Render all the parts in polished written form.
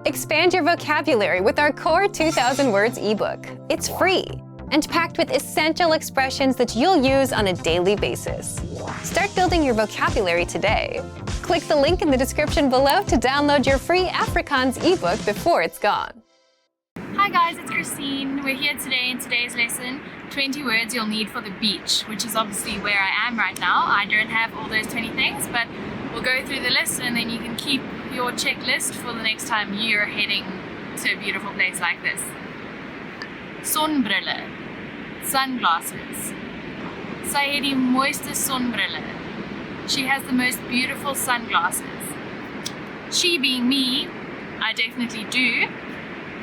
Expand your vocabulary with our Core 2000 Words ebook. It's free and packed with essential expressions that you'll use on a daily basis. Start building your vocabulary today. Click the link in the description below to download your free Afrikaans ebook before it's gone. Hi guys, it's Christine. We're here today in today's lesson, 20 words you'll need for the beach, which is obviously where I am right now. I don't have all those 20 things, but we'll go through the list and then you can keep your checklist for the next time you're heading to a beautiful place like this. Sonbrille, sunglasses. Sy het die mooiste sonbrille. She has the most beautiful sunglasses. She being me, I definitely do.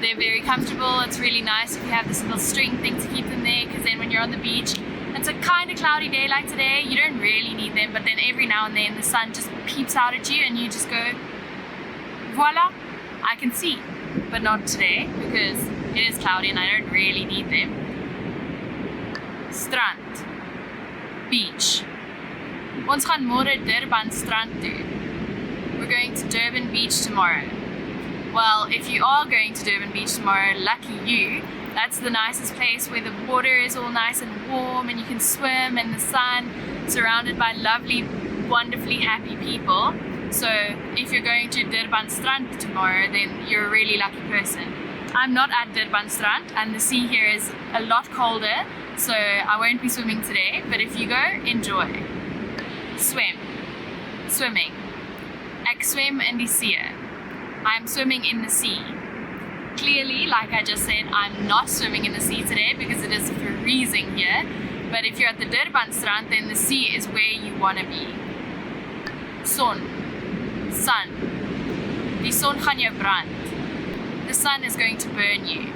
They're very comfortable. It's really nice if you have this little string thing to keep them there, because then when you're on the beach, it's a kind of cloudy day like today, you don't really need them, but then every now and then the sun just peeps out at you and you just go, voila, I can see. But not today, because it is cloudy and I don't really need them. Strand, beach. Ons gaan môre Durban strand toe. We're going to Durban Beach tomorrow. Well, if you are going to Durban Beach tomorrow, lucky you. That's the nicest place where the water is all nice and warm and you can swim in the sun, surrounded by lovely, wonderfully happy people. So if you're going to Durban Strand tomorrow, then you're a really lucky person. I'm not at Durban Strand and the sea here is a lot colder, so I won't be swimming today, but if you go, enjoy. Swim. Swimming. Ek swem in die see. I'm swimming in the sea. Clearly, like I just said, I'm not swimming in the sea today because it is freezing here. But if you're at the Durban Strand, then the sea is where you want to be. Son. Sun. Die son gaan jou brand. The sun is going to burn you.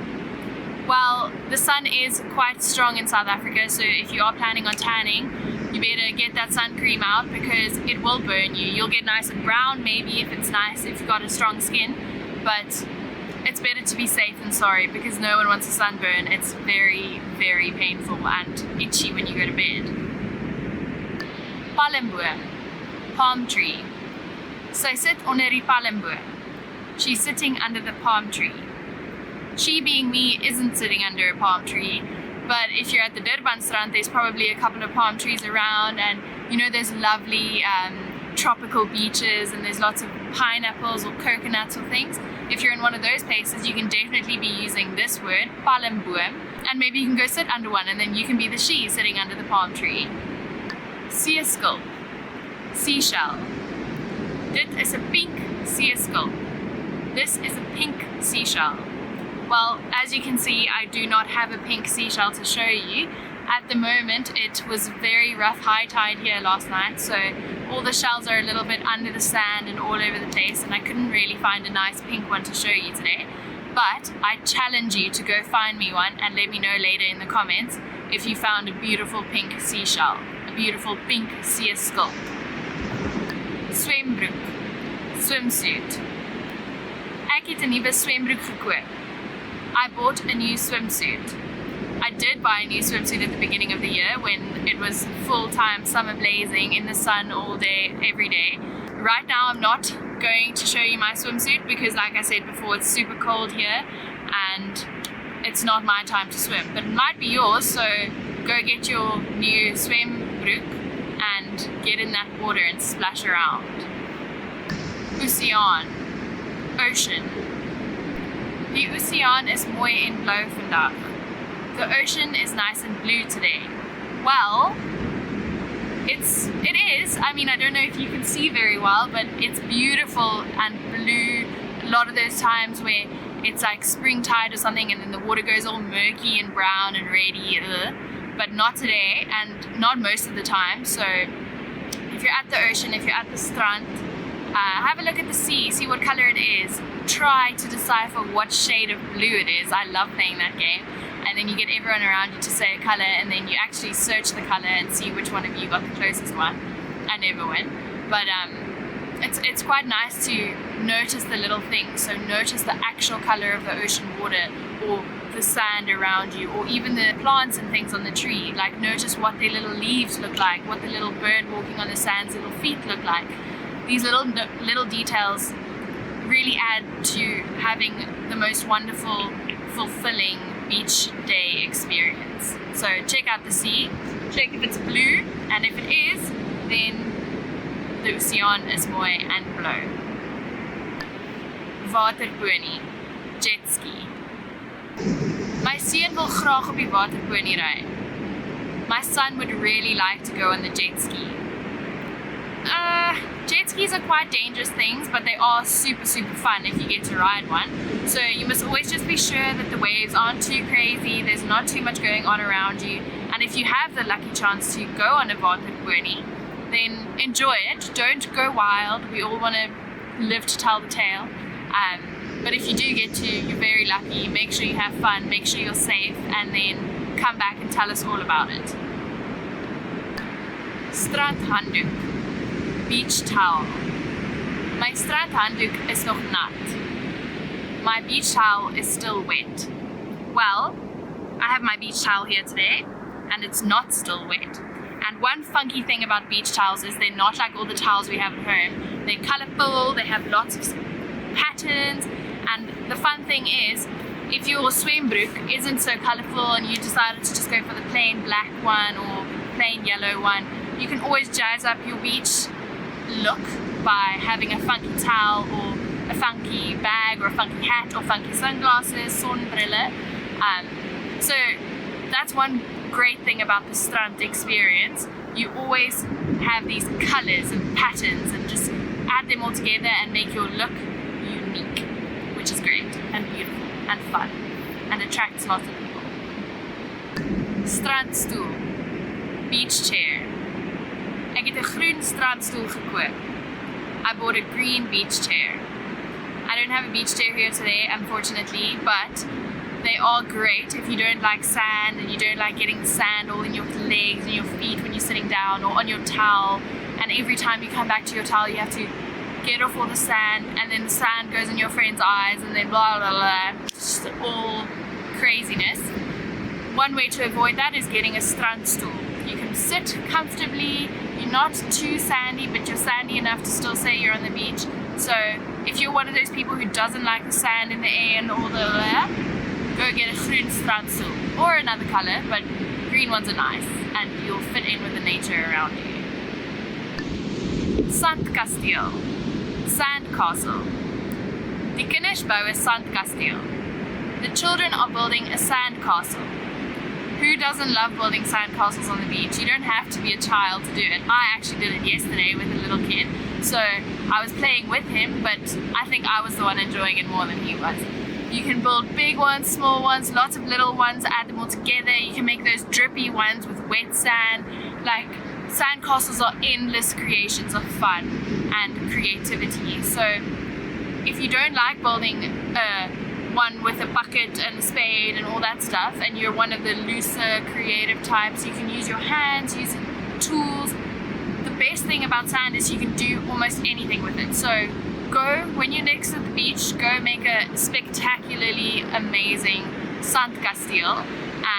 Well, the sun is quite strong in South Africa, so if you are planning on tanning, you better get that sun cream out because it will burn you. You'll get nice and brown maybe if it's nice, if you've got a strong skin, but it's better to be safe than sorry because no one wants a sunburn. It's very, very painful and itchy when you go to bed. Palmboom, palm tree. Sy sit onder die palmboom. She's sitting under the palm tree. She being me isn't sitting under a palm tree, but if you're at the Durban Strand, there's probably a couple of palm trees around and you know there's lovely tropical beaches and there's lots of pineapples or coconuts or things. If you're in one of those places, you can definitely be using this word, palmboom, and maybe you can go sit under one and then you can be the she sitting under the palm tree. Seeskulp, seashell. Dit is 'n pink seeskulp. This is a pink seashell. Well, as you can see, I do not have a pink seashell to show you. At the moment, it was very rough high tide here last night, so all the shells are a little bit under the sand and all over the place, and I couldn't really find a nice pink one to show you today. But I challenge you to go find me one and let me know later in the comments if you found a beautiful pink seashell, a beautiful pink seeskulp. Swembroek, swimsuit. Ek het 'n nuwe swembroek gekoop. I bought a new swimsuit. I did buy a new swimsuit at the beginning of the year when it was full-time summer blazing in the sun all day, every day. Right now I'm not going to show you my swimsuit because like I said before, it's super cold here and it's not my time to swim. But it might be yours, so go get your new swembroek and get in that water and splash around. Oceaan, ocean. Die oceaan is mooi en blou vandag. The ocean is nice and blue today. Well, it is. I mean, I don't know if you can see very well, but it's beautiful and blue. A lot of those times where it's like spring tide or something and then the water goes all murky and brown and reddy, but not today and not most of the time. So if you're at the ocean, if you're at the strand, have a look at the sea, see what color it is. Try to decipher what shade of blue it is. I love playing that game. And then you get everyone around you to say a color and then you actually search the color and see which one of you got the closest one. I never win. But it's quite nice to notice the little things. So notice the actual color of the ocean water or the sand around you or even the plants and things on the tree. Like notice what their little leaves look like, what the little bird walking on the sand's little feet look like. These little details really add to having the most wonderful, fulfilling beach day experience. So check out the sea, check if it's blue, and if it is, then the oceaan is mooi and blou. Waterpony, jet ski. My seun wil graag op die waterpony ry. My son would really like to go on the jet ski. Jet skis are quite dangerous things, but they are super, super fun if you get to ride one. So you must always just be sure that the waves aren't too crazy, there's not too much going on around you, and if you have the lucky chance to go on a waterpony, then enjoy it. Don't go wild. We all want to live to tell the tale. But if you do get to, you're very lucky. Make sure you have fun, make sure you're safe, and then come back and tell us all about it. Strandhanddoek, beach towel. My strandhanddoek is nog nat. My beach towel is still wet. Well, I have my beach towel here today, and it's not still wet. And one funky thing about beach towels is they're not like all the towels we have at home. They're colourful, they have lots of patterns, and the fun thing is, if your swembroek isn't so colourful and you decided to just go for the plain black one or plain yellow one, you can always jazz up your beach look by having a funky towel or a funky bag or a funky hat or funky sunglasses, zonbrille. So that's one great thing about the strand experience. You always have these colours and patterns and just add them all together and make your look unique, which is great and beautiful and fun and attracts lots of people. Strandstoel, beach chair. Ek het 'n groen strandstoel gekoop. I bought a green beach chair. I don't have a beach chair here today, unfortunately, but they are great if you don't like sand and you don't like getting the sand all in your legs and your feet when you're sitting down or on your towel, and every time you come back to your towel you have to get off all the sand, and then the sand goes in your friend's eyes, and then blah blah blah, just all craziness. One way to avoid that is getting a strandstoel. You can sit comfortably, you're not too sandy, but you're sandy enough to still say you're on the beach. So if you're one of those people who doesn't like the sand in the air and all the go get a groen strandstoel or another color, but green ones are nice and you'll fit in with the nature around you. Sandkasteel, sandcastle. Die kinders bou 'n sandkasteel. The children are building a sandcastle. Who doesn't love building sandcastles on the beach? You don't have to be a child to do it. I actually did it yesterday with a little kid, so I was playing with him, but I think I was the one enjoying it more than he was. You can build big ones, small ones, lots of little ones, add them all together. You can make those drippy ones with wet sand. Like, sandcastles are endless creations of fun and creativity. So if you don't like building one with a bucket and a spade and all that stuff, and you're one of the looser creative types, you can use your hands, use tools. The best thing about sand is you can do almost anything with it. So go, when you're next to the beach, go make a spectacularly amazing sandkasteel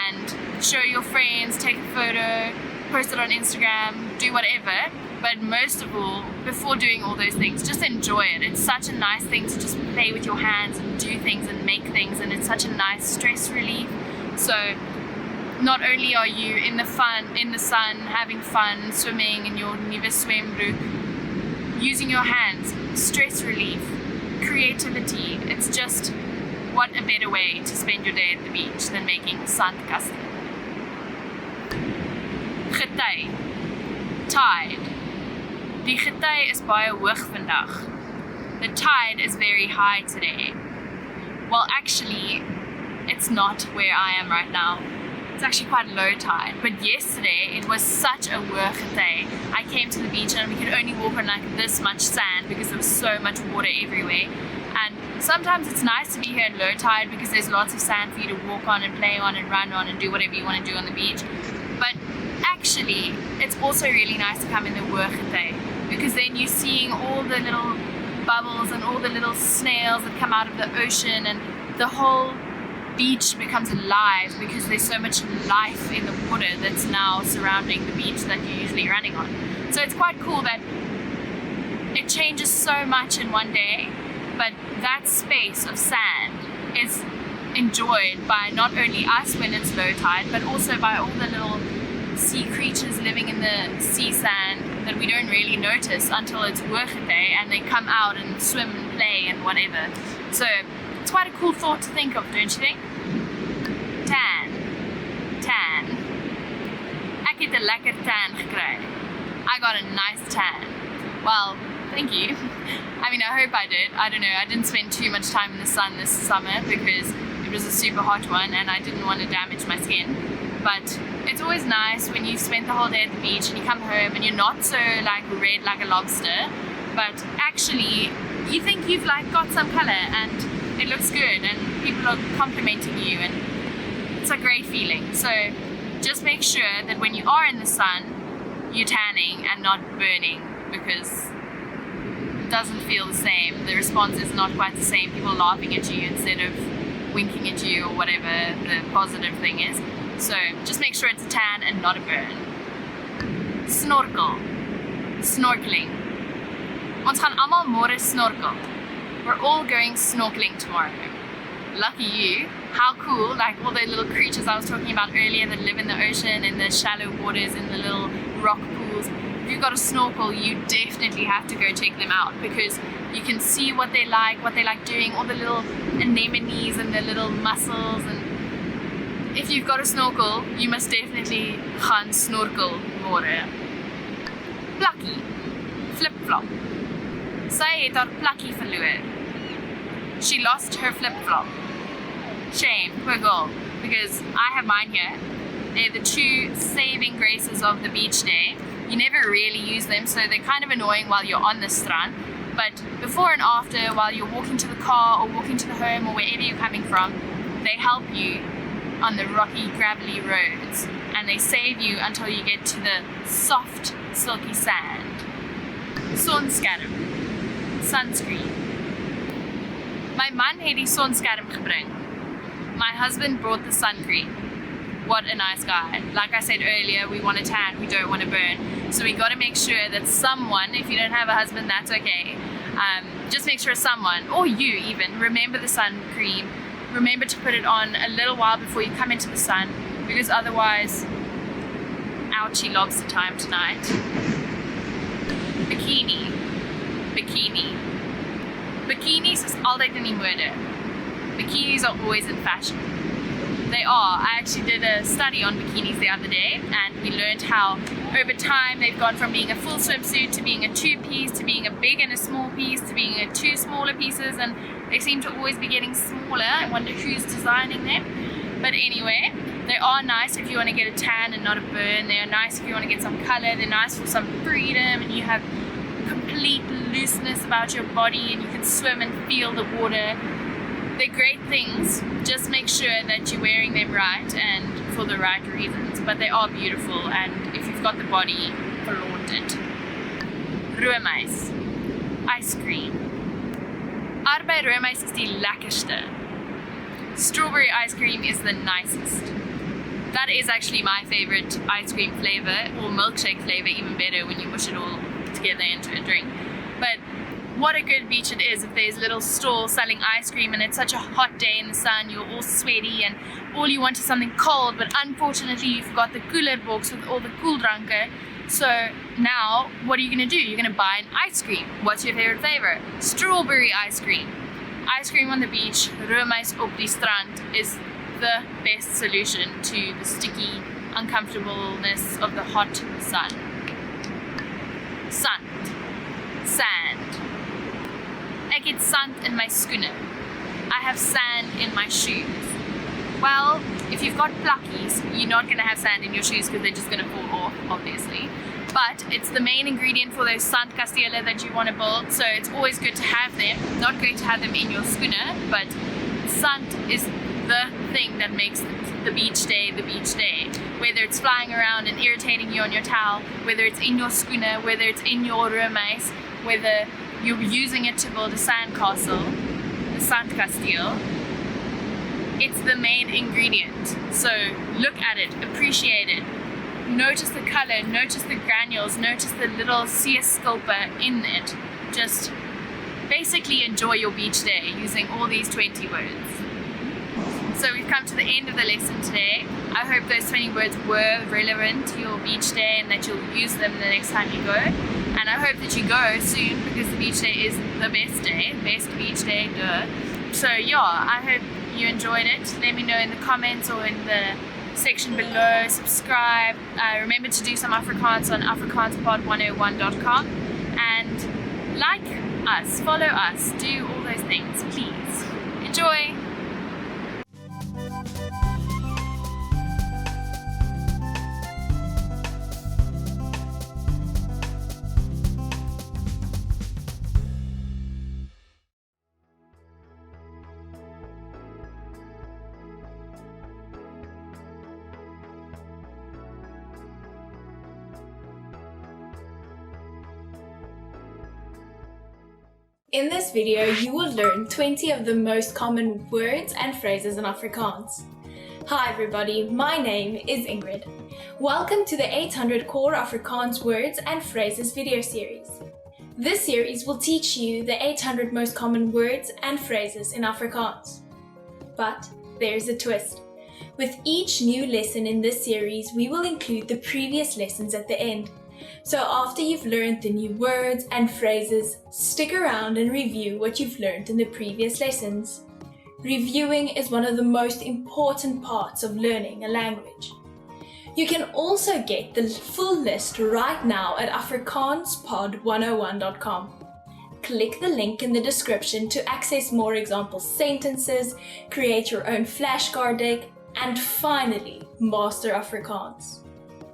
and show your friends, take a photo, post it on Instagram, do whatever. But most of all, before doing all those things, just enjoy it. It's such a nice thing to just play with your hands and do things and make things, and it's such a nice stress relief. So not only are you in the sun, having fun, swimming in your nuwe swembroek, using your hands, stress relief, creativity. It's just, what a better way to spend your day at the beach than making sandkasteel. Gety, tide. Die gety is baie hoog vandag. The tide is very high today. Well, actually, it's not where I am right now. It's actually quite low tide. But yesterday, it was such a hoog gety. I came to the beach and we could only walk on like this much sand because there was so much water everywhere. And sometimes it's nice to be here at low tide because there's lots of sand for you to walk on and play on and run on and do whatever you want to do on the beach. But actually, it's also really nice to come in the hoog gety, because then you're seeing all the little bubbles and all the little snails that come out of the ocean, and the whole beach becomes alive because there's so much life in the water that's now surrounding the beach that you're usually running on. So it's quite cool that it changes so much in one day, but that space of sand is enjoyed by not only us when it's low tide, but also by all the little sea creatures living in the sea sand that we don't really notice until it's day and they come out and swim and play and whatever. So it's quite a cool thought to think of, don't you think? Tan. Ek het 'n lekker tan gekry. I got a nice tan. Well, thank you. I mean, I hope I did. I don't know. I didn't spend too much time in the sun this summer because it was a super hot one and I didn't want to damage my skin. But it's always nice when you've spent the whole day at the beach and you come home and you're not so like red like a lobster, but actually you think you've like got some color and it looks good and people are complimenting you and it's a great feeling. So just make sure that when you are in the sun, you're tanning and not burning, because it doesn't feel the same. The response is not quite the same. People laughing at you instead of winking at you or whatever the positive thing is. So just make sure it's a tan and not a burn. Snorkeling. Ons gaan almal môre snorkel. We're all going snorkeling tomorrow. Lucky you. How cool, like all the little creatures I was talking about earlier that live in the ocean, in the shallow waters, in the little rock pools. If you've got a snorkel, you definitely have to go check them out because you can see what they like doing, all the little anemones and the little mussels. And if you've got a snorkel, you must definitely gaan snorkel môre. Plakkie, flip-flop. Sy het haar plakkie verloor. She lost her flip-flop. Shame, poor girl, because I have mine here. They're the two saving graces of the beach day. You never really use them, so they're kind of annoying while you're on the strand. But before and after, while you're walking to the car or walking to the home or wherever you're coming from, they help you on the rocky, gravelly roads. And they save you until you get to the soft, silky sand. Sonskerm. Sunscreen. My man het die sonskerm gebring. My husband brought the sun cream. What a nice guy. Like I said earlier, we want to tan, we don't want to burn. So we got to make sure that someone, if you don't have a husband, that's okay. Just make sure someone, or you even, remember the sun cream. Remember to put it on a little while before you come into the sun, because otherwise, ouchie lobster time tonight. Bikini. Bikinis is altyd in die mode. Bikinis are always in fashion. They are. I actually did a study on bikinis the other day and we learned how over time they've gone from being a full swimsuit to being a two-piece to being a big and a small piece to being a two smaller pieces, and they seem to always be getting smaller. I wonder who's designing them. But anyway, they are nice if you want to get a tan and not a burn. They are nice if you want to get some color. They're nice for some freedom and you have complete looseness about your body and you can swim and feel the water. They're great things. Just make sure that you're wearing them right and for the right reasons. But they are beautiful, and if you've got the body, flaunt it. Roomys. Ice cream. Arbei roomys is die lekkerste. Strawberry ice cream is the nicest. That is actually my favorite ice cream flavor, or milkshake flavor, even better when you mush it all together into a drink. But what a good beach it is if there's little stalls selling ice cream and it's such a hot day in the sun, you're all sweaty and all you want is something cold, but unfortunately you've got the cooler box with all the koeldranke. So now what are you going to do? You're going to buy an ice cream. What's your favorite flavor? Strawberry ice cream. Ice cream on the beach, roomys op die strand, is the best solution to the sticky uncomfortableness of the hot sun. Sand. Ek het sand in my skoene. I have sand in my shoes. Well, if you've got plakkies, you're not going to have sand in your shoes because they're just going to fall off, obviously. But it's the main ingredient for those sandkastele that you want to build, so it's always good to have them. Not great to have them in your skoene, but sand is the thing that makes the beach day the beach day. Whether it's flying around and irritating you on your towel, whether it's in your skoene, whether it's in your roomys, whether you're using it to build a sandcastle, the sandkasteel, it's the main ingredient. So look at it, appreciate it, notice the color, notice the granules, notice the little sea sculpture in it. Just basically enjoy your beach day using all these 20 words. So we've come to the end of the lesson today. I hope those 20 words were relevant to your beach day and that you'll use them the next time you go. And I hope that you go soon because the beach day is the best beach day, duh. So yeah, I hope you enjoyed it. Let me know in the comments or in the section below. Subscribe. Remember to do some Afrikaans on afrikaanspod101.com and like us, follow us, do all those things, please. Enjoy! In this video, you will learn 20 of the most common words and phrases in Afrikaans. Hi everybody, my name is Ingrid. Welcome to the 800 Core Afrikaans Words and Phrases video series. This series will teach you the 800 most common words and phrases in Afrikaans. But there's a twist. With each new lesson in this series, we will include the previous lessons at the end. So after you've learned the new words and phrases, stick around and review what you've learned in the previous lessons. Reviewing is one of the most important parts of learning a language. You can also get the full list right now at afrikaanspod101.com. Click the link in the description to access more example sentences, create your own flashcard deck, and finally master Afrikaans.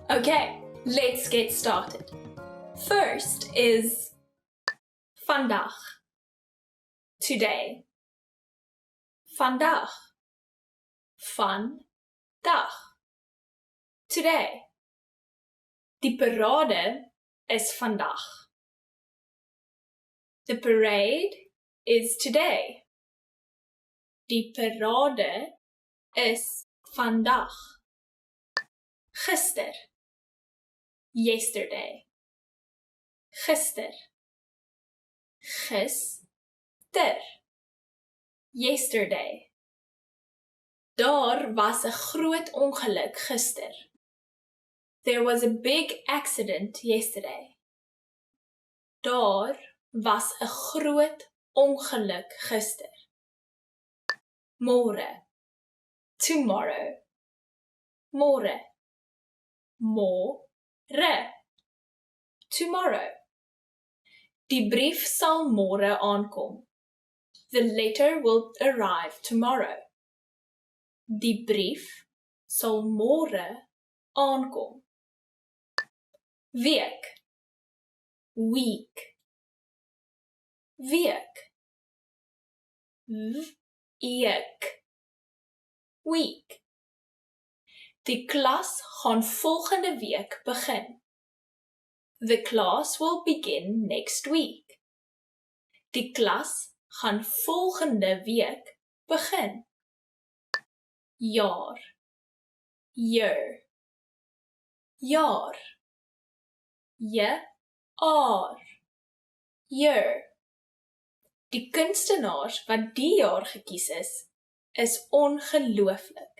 Okay. Let's get started. First is vandag, today. Vandag, vandag, today. Die parade is vandag. The parade is today. Die parade is vandag. Gister. Yesterday. Gister. Gister. Yesterday. Daar was 'n groot ongeluk gister. There was a big accident yesterday. Daar was 'n groot ongeluk gister. Môre. Tomorrow. Môre. Môre. Tomorrow. Die brief sal môre aankom. The letter will arrive tomorrow. Die brief sal môre aankom. Week. Week. Week. Week. Week. Die klas gaan volgende week begin. The class will begin next week. Die klas gaan volgende week begin. Jaar. Year. Jaar. Jaar. Year. Die kunstenaars wat die jaar gekies is ongelooflik.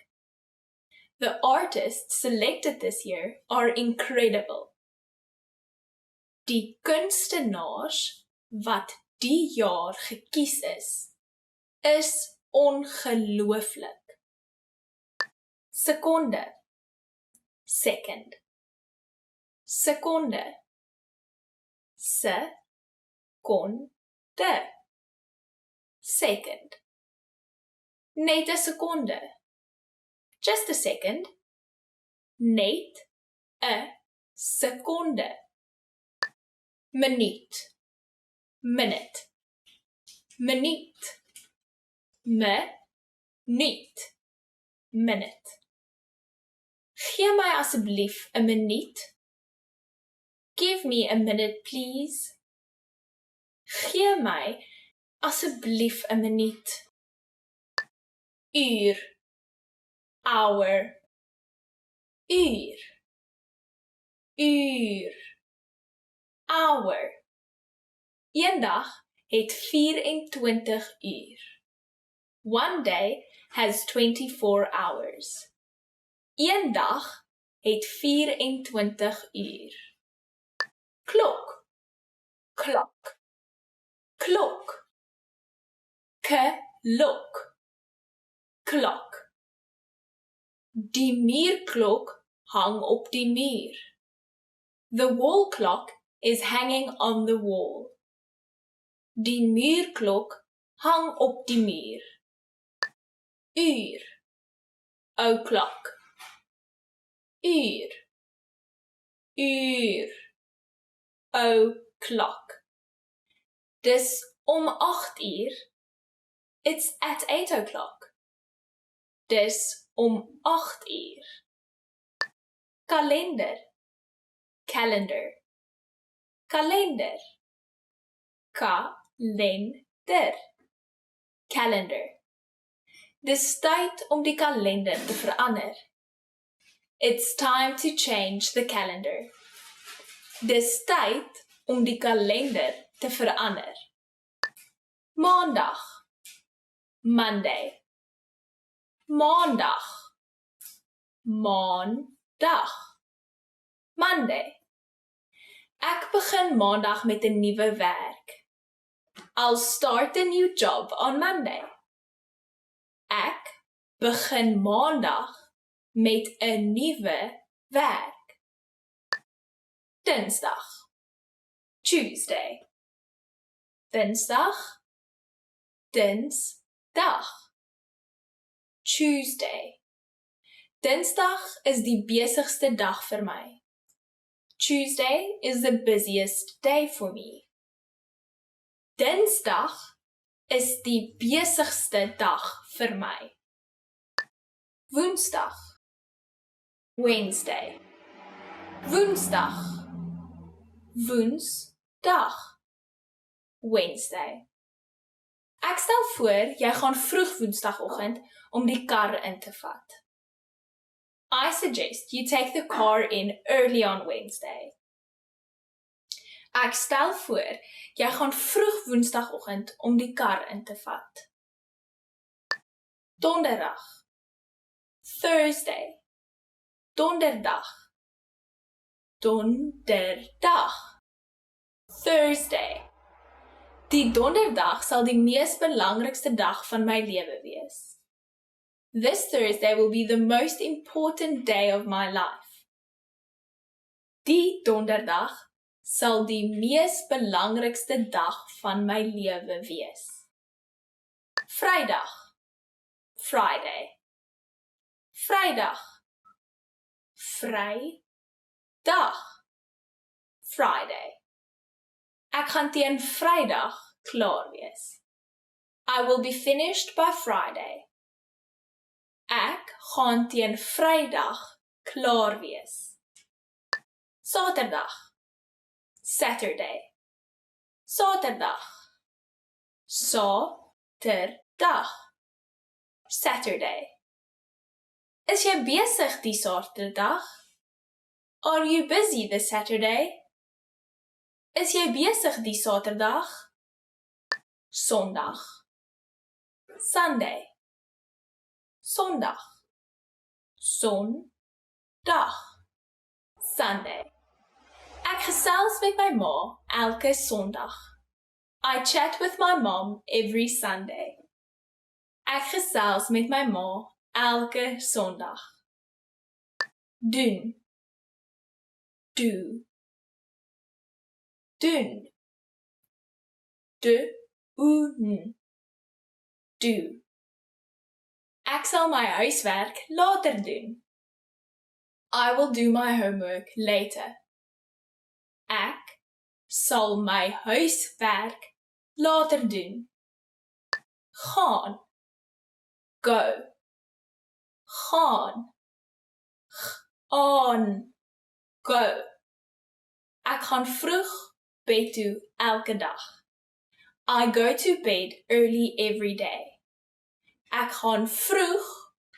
The artists selected this year are incredible. Die kunstenaars wat die jaar gekies is ongelooflik. Sekonde. Second. Sekonde. Sekonde. Second. Net 'n sekonde. Just a second. Net 'n sekonde. Minuut. Minute. Minuut. Minuut. Minute. Gee my asseblief 'n minuut. Give me a minute, please. Gee my asseblief 'n minuut. Uur. Hour. Uur. Uur. Hour. Eendag het 24 uur. One day has 24 hours. Een dag het 24 uur. Klok, klok, klok. Klok, klok. Die muurklok hang op die muur. The wall clock is hanging on the wall. Die muurklok hang op die muur. Uur, o'clock. Uur, uur, o'clock. Dis om 8 uur. It's at 8 o'clock. Dis om 8 uur. Kalender, calendar. Kalender, kalender. Calendar. Dis tyd om die kalender te verander. It's time to change the calendar. Dis tyd om die kalender te verander. Maandag, Monday. Maandag, maandag. Monday. Ek begin maandag met 'n nuwe werk. I'll start a new job on Monday. Ek begin maandag met 'n nuwe werk. Dinsdag, Tuesday. Dinsdag, dinsdag. Tuesday. Dinsdag is die besigste dag vir my. Tuesday is the busiest day for me. Dinsdag is die besigste dag vir my. Woensdag, Wednesday. Woensdag, woensdag. Wednesday. Ek stel voor, jy gaan vroeg woensdagoggend om die kar in te vat. I suggest you take the car in early on Wednesday. Ek stel voor, jy gaan vroeg woensdagoggend om die kar in te vat. Donderdag, Thursday. Donderdag, donderdag. Thursday. Die donderdag sal die mees belangrikste dag van my lewe wees. This Thursday will be the most important day of my life. Die donderdag sal die mees belangrikste dag van my lewe wees. Vrydag, Friday. Vrydag, Vrydag, Friday. Ek gaan teen Vrydag klaar wees. I will be finished by Friday. Ek gaan teen Vrydag klaar wees. Saterdag, Saturday. Saterdag, Saterdag, Saturday. Is jy besig die Saterdag? Are you busy this Saturday? Is jy besig die Saterdag? Sondag, Sunday. Sondag, Sondag, Sunday. Ek gesels met my ma elke Sondag. I chat with my mom every Sunday. Ek gesels met my ma elke Sondag. Doen, do, doen, doen, do. Ek sal my huiswerk later doen. I will do my homework later. Ek sal my huiswerk later doen. Gaan, go. Gaan, aan, go. Ek gaan vroeg bed toe elke dag. I go to bed early every day. Ek gaan vroeg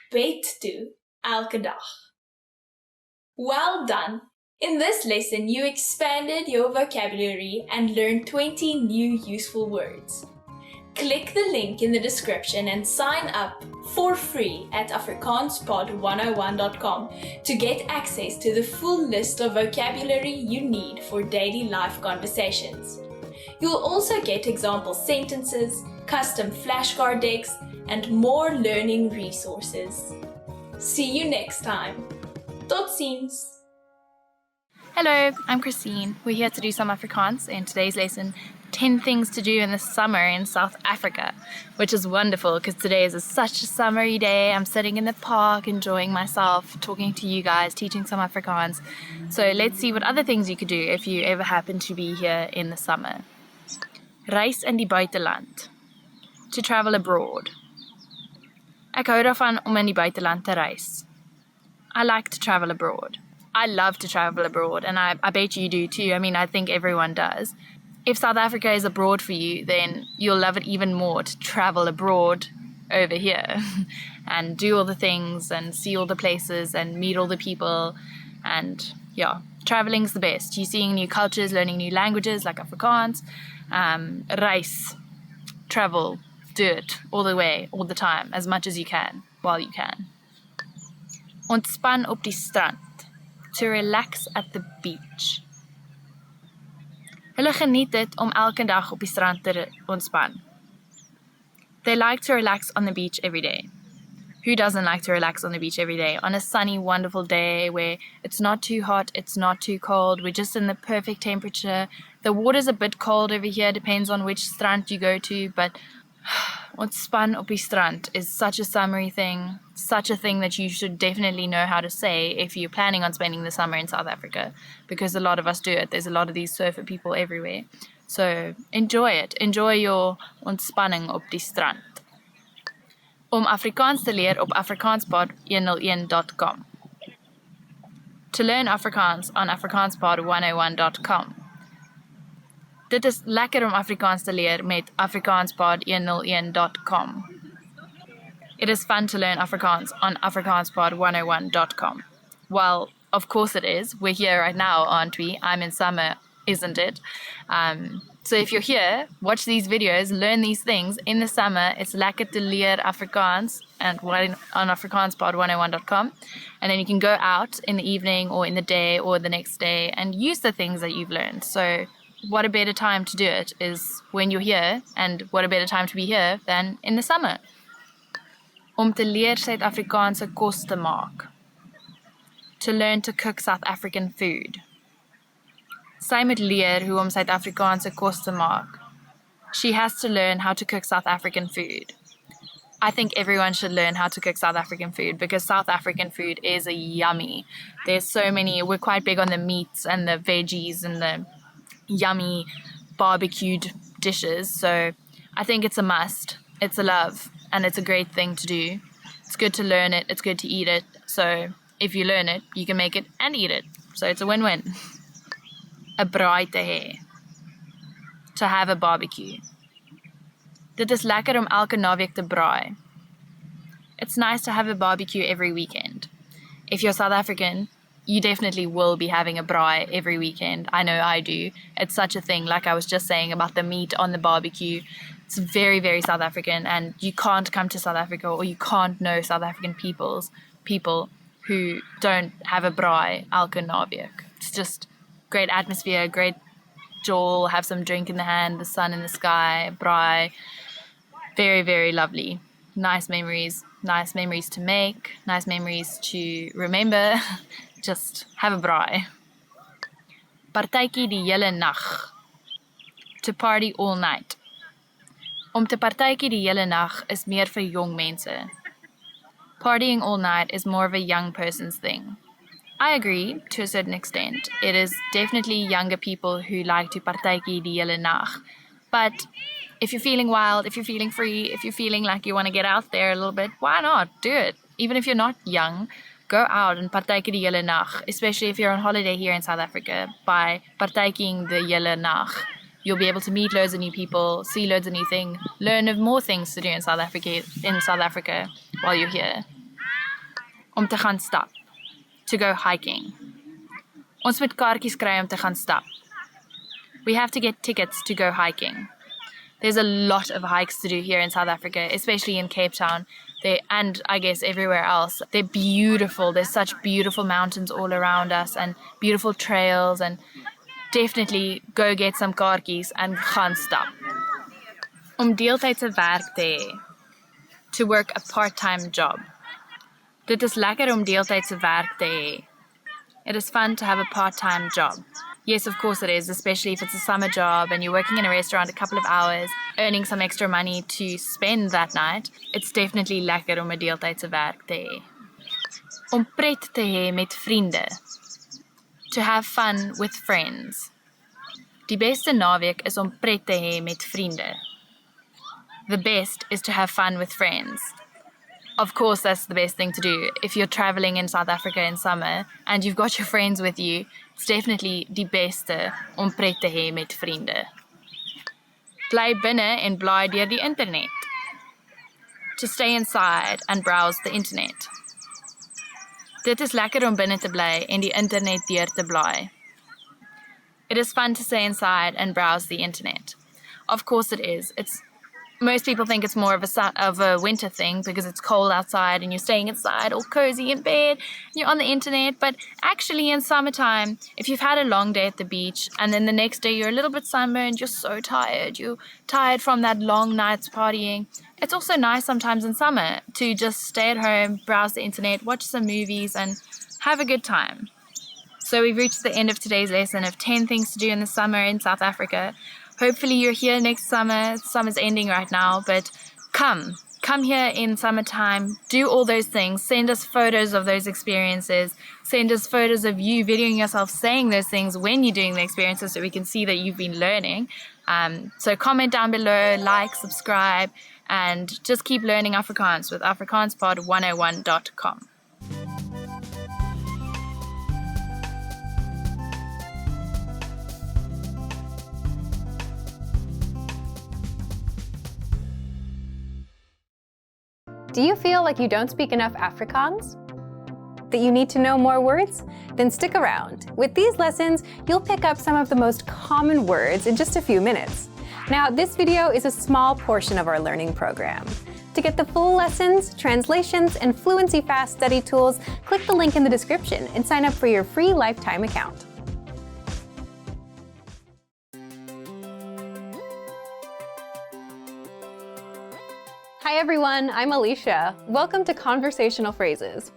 bed toe elke dag. Well done, In this lesson, you expanded your vocabulary and learned 20 new useful words. Click the link in the description and sign up for free at afrikaanspod101.com to get access to the full list of vocabulary you need for daily life conversations. You'll also get example sentences, custom flashcard decks, and more learning resources. See you next time. Tot ziens! Hello, I'm Christine. We're here to do some Afrikaans in today's lesson, 10 things to do in the summer in South Africa, which is wonderful because today is such a summery day. I'm sitting in the park, enjoying myself, talking to you guys, teaching some Afrikaans. So let's see what other things you could do if you ever happen to be here in the summer. Reis in die buiteland. To travel abroad. Ek hou daarvan om in die buiteland te reis. I like to travel abroad. I love to travel abroad, and I bet you do too. I mean, I think everyone does. If South Africa is abroad for you, then you'll love it even more to travel abroad over here and do all the things and see all the places and meet all the people. And yeah, traveling's the best. You're seeing new cultures, learning new languages like Afrikaans. Reis, travel, do it all the way, all the time, as much as you can, while you can. Ontspan op die strand. To relax at the beach. Hulle geniet dit om elke dag op die strand te ontspan. They like to relax on the beach every day. Who doesn't like to relax on the beach every day? On a sunny, wonderful day where it's not too hot, it's not too cold, we're just in the perfect temperature. The water's a bit cold over here, depends on which strand you go to, but ontspan op die strand is such a summery thing, such a thing that you should definitely know how to say if you're planning on spending the summer in South Africa, because a lot of us do it. There's a lot of these surfer people everywhere. So enjoy it. Enjoy your ontspanning op die strand. Om Afrikaans te leer op afrikaanspod101.com. To learn Afrikaans on afrikaanspod101.com. Dit is lekker om Afrikaans te leer met afrikaanspod101.com. It is fun to learn Afrikaans on afrikaanspod101.com. Well, of course it is. We're here right now, aren't we? I'm in summer, isn't it? So if you're here, watch these videos, learn these things. In the summer, it's lekker te leer Afrikaans and on afrikaanspod101.com. And then you can go out in the evening or in the day or the next day and use the things that you've learned. So what a better time to do it is when you're here, and what a better time to be here than in the summer. Om te leer Suid-Afrikaanse kos te maak. To learn to cook South African food. Sy moet leer hoe om Suid-Afrikaanse kos te maak. She has to learn how to cook South African food. I think everyone should learn how to cook South African food because South African food is yummy. There's so many, we're quite big on the meats and the veggies and the yummy barbecued dishes, so I think it's a must, it's a love, and it's a great thing to do. It's good to learn it, it's good to eat it, so if you learn it, you can make it and eat it, so it's a win-win. 'n braai te hê. To have a barbecue. Dit is lekker om elke naweek te braai. It's nice to have a barbecue every weekend. If you're South African, you definitely will be having a braai every weekend. I know I do. It's such a thing, like I was just saying about the meat on the barbecue. It's very, very South African, and you can't come to South Africa or you can't know South African people who don't have a braai elke naweek. It's just great atmosphere, great jol, have some drink in the hand, the sun in the sky, braai. Very, very lovely. Nice memories to make, nice memories to remember. Just have a braai. Partytjie die hele nag. To party all night. Om te partytjie die hele nag is meer vir jong mense. Partying all night is more of a young person's thing. I agree to a certain extent. It is definitely younger people who like to partytjie die hele nag. But if you're feeling wild, if you're feeling free, if you're feeling like you want to get out there a little bit, why not? Do it. Even if you're not young, go out and partytjie die hele nag, especially if you're on holiday here in South Africa. By partytjieing the hele nag, you'll be able to meet loads of new people, see loads of new things, learn of more things to do in South Africa while you're here. Om te gaan stap. To go hiking. Ons moet kaartjies kry om te gaan stap. We have to get tickets to go hiking. There's a lot of hikes to do here in South Africa, especially in Cape Town, and I guess everywhere else. They're beautiful. There's such beautiful mountains all around us and beautiful trails, and definitely go get some kaartjies and gaan stap. Om deeltydse werk te hê. To work a part-time job. Dit is lekker om deeltydse werk te hê. It is fun to have a part-time job. Yes, of course it is, especially if it's a summer job and you're working in a restaurant a couple of hours, earning some extra money to spend that night. It's definitely lekker om 'n deeltydse werk te hê. Om pret te hê met vriende. To have fun with friends. Die beste naweek is om pret te hê met vriende. The best is to have fun with friends. Of course, that's the best thing to do. If you're traveling in South Africa in summer and you've got your friends with you, it's definitely die beste om pret te hê met vriende. Bly binne en blaai deur die internet. To stay inside and browse the internet. Dit is lekker om binne te bly en die internet deur te blaai. It is fun to stay inside and browse the internet. Of course it is. Most people think it's more of a winter thing because it's cold outside and you're staying inside all cozy in bed, and you're on the internet. But actually in summertime, if you've had a long day at the beach and then the next day you're a little bit sunburned, you're so tired, you're tired from that long night's partying, it's also nice sometimes in summer to just stay at home, browse the internet, watch some movies and have a good time. So we've reached the end of today's lesson of 10 things to do in the summer in South Africa. Hopefully you're here next summer. Summer's ending right now, but come here in summertime, do all those things, send us photos of those experiences, send us photos of you videoing yourself saying those things when you're doing the experiences so we can see that you've been learning. So comment down below, like, subscribe, and just keep learning Afrikaans with afrikaanspod101.com. Do you feel like you don't speak enough Afrikaans? That you need to know more words? Then stick around. With these lessons, you'll pick up some of the most common words in just a few minutes. Now, this video is a small portion of our learning program. To get the full lessons, translations, and Fluency Fast study tools, click the link in the description and sign up for your free lifetime account. Hi everyone, I'm Alicia. Welcome to Conversational Phrases.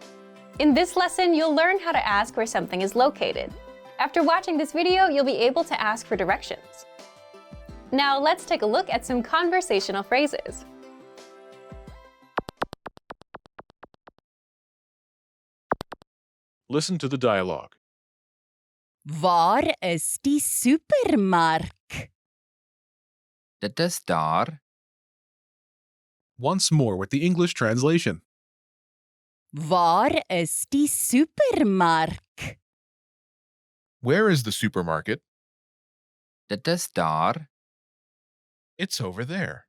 In this lesson, you'll learn how to ask where something is located. After watching this video, you'll be able to ask for directions. Now let's take a look at some conversational phrases. Listen to the dialogue. Waar is die supermark? Dit is daar. Once more with the English translation. Waar is die supermark? Where is the supermarket? Dit is daar. It's over there.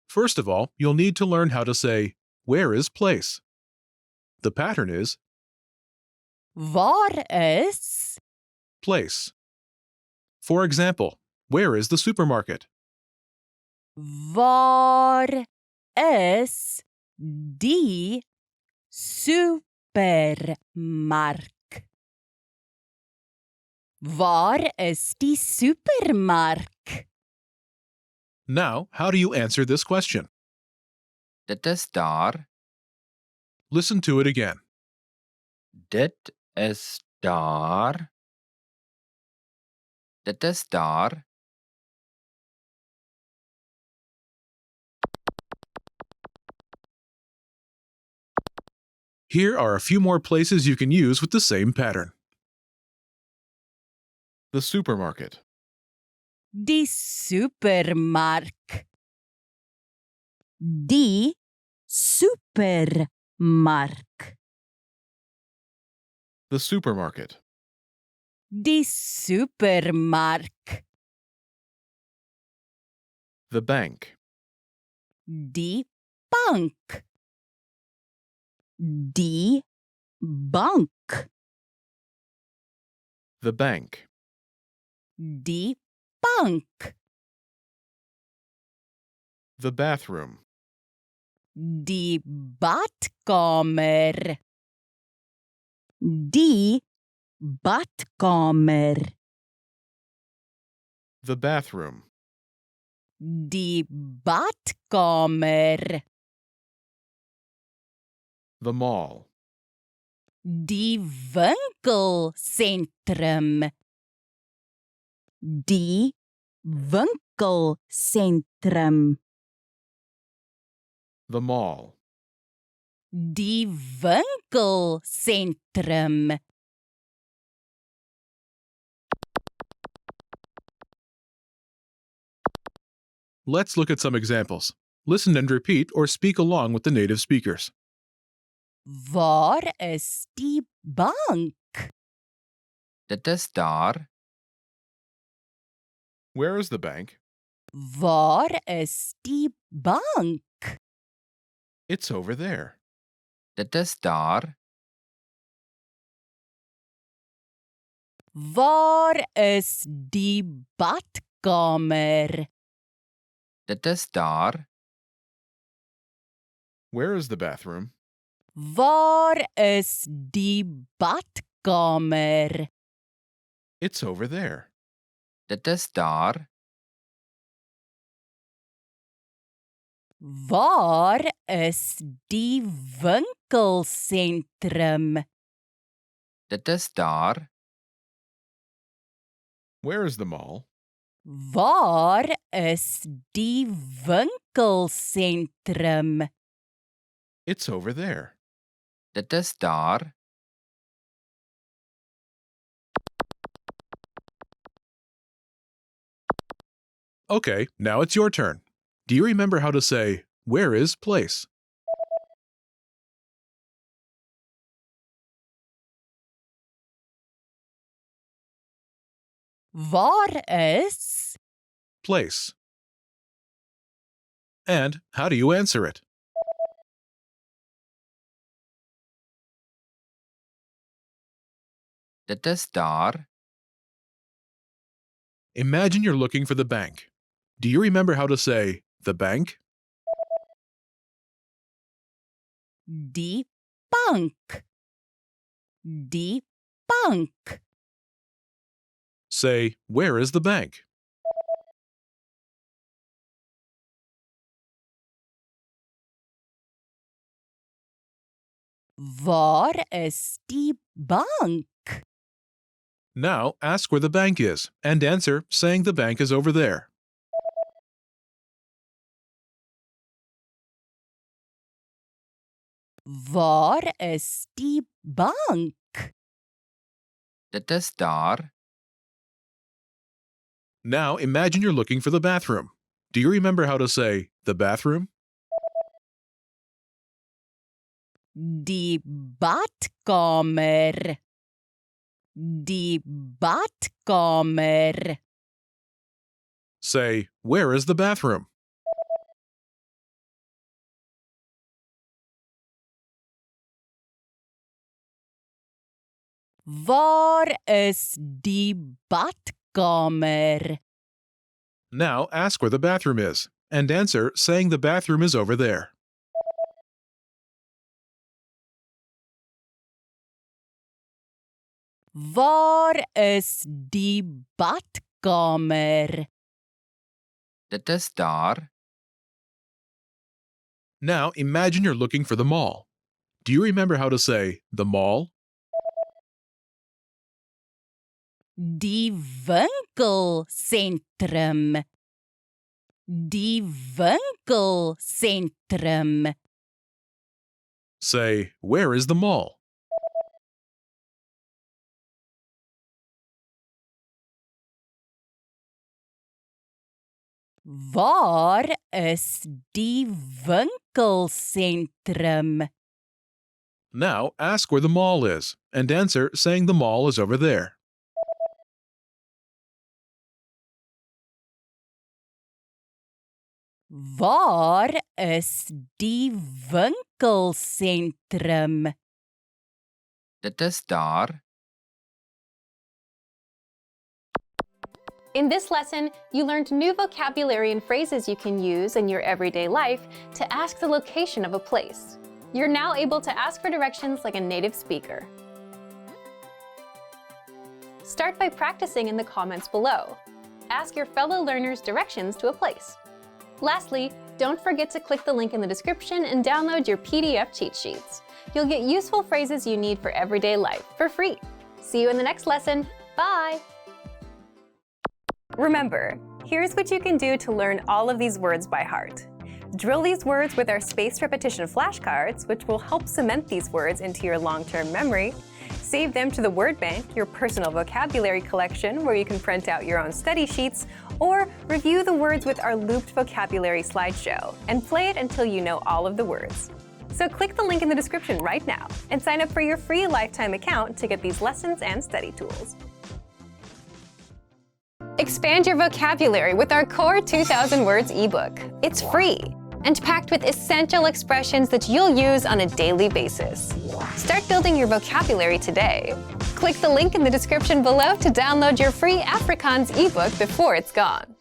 First of all, you'll need to learn how to say, where is place? The pattern is Waar is? place. For example, where is the supermarket? Waar is die supermark? Waar is die supermark? Now, how do you answer this question? Dit is daar. Listen to it again. Dit is daar. Dit is daar. Here are a few more places you can use with the same pattern. The supermarket. Die supermark. Die supermark. The supermarket. Die supermark. The bank. Die bank. Die bank. The bank. Die bank. The bathroom. Die badkamer. Die badkamer. The bathroom. Die badkamer. The mall. Die winkelsentrum. Die winkelsentrum. The mall. Die winkelsentrum. Let's look at some examples. Listen and repeat or speak along with the native speakers. Waar is die bank? Dit is daar. Where is the bank? Waar is die bank? It's over there. Dit is daar. Waar is die badkamer? Dit is daar. Where is the bathroom? Waar is die badkamer? It's over there. Dit is daar. Waar is die winkelsentrum? Dit is daar. Where is the mall? Waar is die winkelsentrum? It's over there. Dit is daar. Okay, now it's your turn. Do you remember how to say, where is place? Waar is? Place. And how do you answer it? Dit is daar. Imagine you're looking for the bank. Do you remember how to say, the bank? Die bank. Die bank. Say, where is the bank? Waar is die bank? Now ask where the bank is and answer saying the bank is over there. Waar is die bank? Dit is daar. Now imagine you're looking for the bathroom. Do you remember how to say, the bathroom? Die badkamer. Die badkamer. Say, where is the bathroom? Waar is die badkamer? Now ask where the bathroom is and answer saying the bathroom is over there. Waar is die badkamer? Dit is daar. Now imagine you're looking for the mall. Do you remember how to say, the mall? Die winkelsentrum. Die winkelsentrum. Say, where is the mall? Waar is die winkelsentrum? Now ask where the mall is and answer saying the mall is over there. Waar is die winkelsentrum? Dit is daar. In this lesson, you learned new vocabulary and phrases you can use in your everyday life to ask the location of a place. You're now able to ask for directions like a native speaker. Start by practicing in the comments below. Ask your fellow learners directions to a place. Lastly, don't forget to click the link in the description and download your PDF cheat sheets. You'll get useful phrases you need for everyday life for free. See you in the next lesson. Bye! Remember, here's what you can do to learn all of these words by heart. Drill these words with our spaced repetition flashcards, which will help cement these words into your long-term memory. Save them to the word bank, your personal vocabulary collection, where you can print out your own study sheets, or review the words with our looped vocabulary slideshow and play it until you know all of the words. So click the link in the description right now and sign up for your free lifetime account to get these lessons and study tools. Expand your vocabulary with our Core 2000 Words ebook. It's free and packed with essential expressions that you'll use on a daily basis. Start building your vocabulary today. Click the link in the description below to download your free Afrikaans ebook before it's gone.